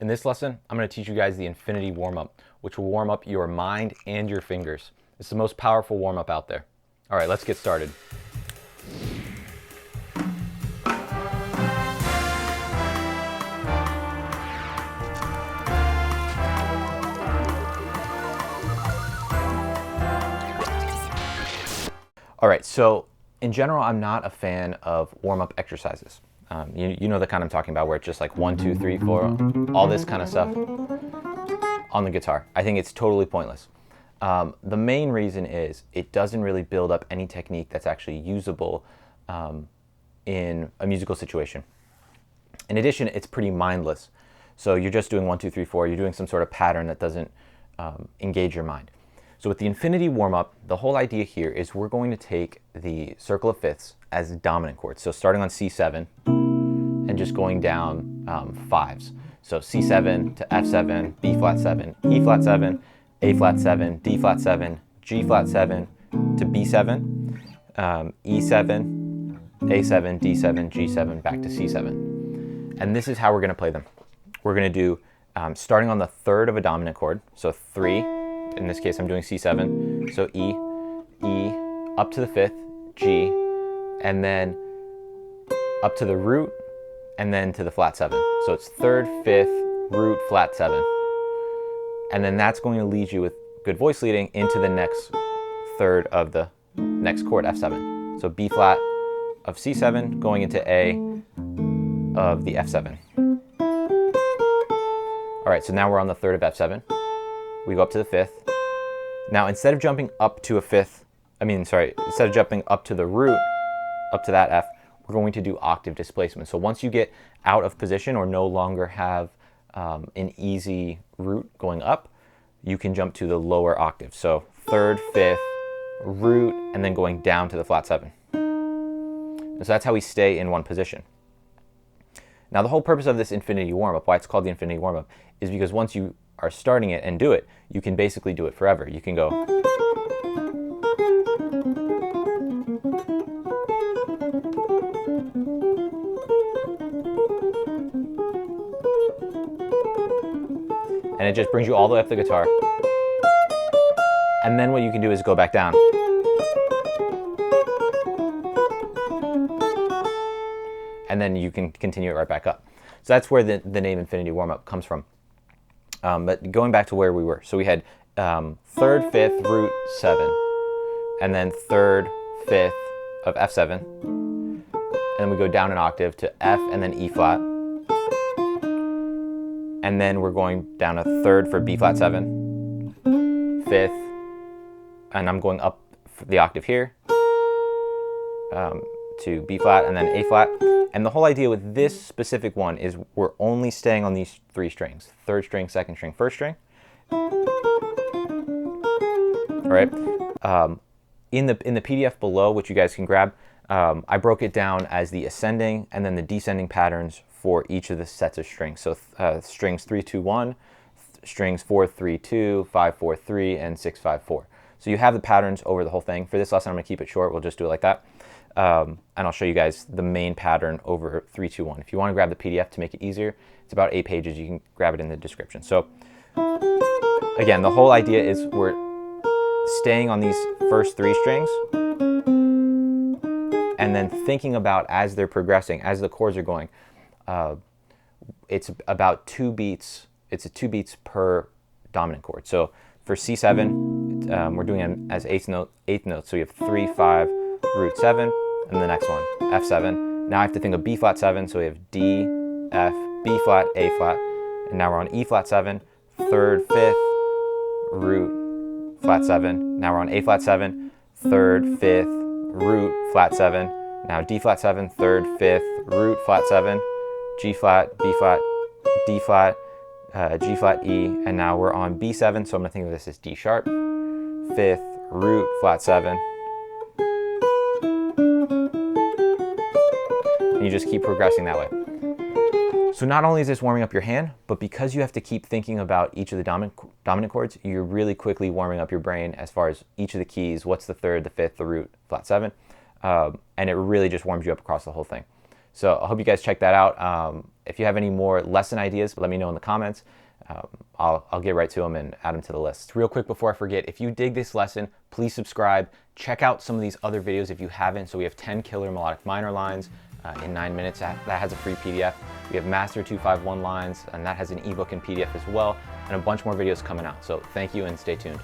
In this lesson, I'm going to teach you guys the Infinity Warmup, which will warm up your mind and your fingers. It's the most powerful warm-up out there. All right, let's get started. All right, so in general, I'm not a fan of warm-up exercises. You know the kind I'm talking about, where it's just like 1, 2, 3, 4, all this kind of stuff on the guitar. I think it's totally pointless. The main reason is it doesn't really build up any technique that's actually usable in a musical situation. In addition, it's pretty mindless. So you're just doing 1, 2, 3, 4. You're doing some sort of pattern that doesn't engage your mind. So with the Infinity Warm-Up, the whole idea here is we're going to take the circle of fifths as dominant chords. So starting on C7 and just going down fives. So C7 to F7, B flat 7, E flat 7, A flat 7, D flat 7, G flat 7 to B7, E7, A7, D7, G7, back to C7. And this is how we're going to play them. We're going to do starting on the third of a dominant chord, so 3. In this case, I'm doing C7, so E, E, up to the 5th, G, and then up to the root, and then to the flat 7. So it's 3rd, 5th, root, flat 7. And then that's going to lead you with good voice leading into the next third of the next chord, F7. So B flat of C7 going into A of the F7. All right, so now we're on the third of F7. We go up to the 5th. Now, instead of jumping up to a 5th, instead of jumping up to the root, up to that F, we're going to do octave displacement. So once you get out of position or no longer have an easy root going up, you can jump to the lower octave. So 3rd, 5th, root, and then going down to the flat 7. And so that's how we stay in one position. Now, the whole purpose of this Infinity Warm-Up, why it's called the Infinity Warm-Up, is because once you are starting it and do it, you can basically do it forever. You can go. And it just brings you all the way up the guitar. And then what you can do is go back down. And then you can continue it right back up. So that's where the name Infinity Warm-Up comes from. But going back to where we were. So we had 3rd, 5th, root, 7. And then 3rd, 5th of F7. And then we go down an octave to F and then E flat. And then we're going down a 3rd for B flat 7. 5th. And I'm going up the octave here to B flat and then A flat. And the whole idea with this specific one is we're only staying on these 3 strings: 3rd string, 2nd string, 1st string. All right. In the PDF below, which you guys can grab, I broke it down as the ascending and then the descending patterns for each of the sets of strings. So strings 3, 2, 1, strings 4, 3, 2, 5, 4, 3, and 6, 5, 4. So you have the patterns over the whole thing. For this lesson, I'm going to keep it short. We'll just do it like that. And I'll show you guys the main pattern over 3, 2, 1. If you want to grab the PDF to make it easier, it's about 8 pages. You can grab it in the description. So again, the whole idea is we're staying on these first 3 strings and then thinking about as they're progressing, as the chords are going, it's about 2 beats. It's 2 beats per dominant chord. So for C7, we're doing it as eighth note. So we have 3, 5, root 7, and the next one, F7. Now I have to think of B flat 7, so we have D, F, B flat, A flat, and now we're on E flat 7, 3rd, 5th, root, flat 7. Now we're on A flat 7, 3rd, 5th, root, flat 7. Now D flat 7, 3rd, 5th, root, flat 7, G flat, B flat, D flat, G flat, E, and now we're on B7, so I'm going to think of this as D sharp, 5th, root, flat 7. And you just keep progressing that way. So not only is this warming up your hand, but because you have to keep thinking about each of the dominant chords, you're really quickly warming up your brain as far as each of the keys, what's the 3rd, the 5th, the root, flat 7, and it really just warms you up across the whole thing. So I hope you guys check that out. If you have any more lesson ideas, let me know in the comments. I'll get right to them and add them to the list. Real quick before I forget, if you dig this lesson, please subscribe. Check out some of these other videos if you haven't. So we have 10 killer melodic minor lines in 9 minutes. That has a free PDF. We have Master 251 lines, and that has an ebook and PDF as well, and a bunch more videos coming out. So thank you and stay tuned.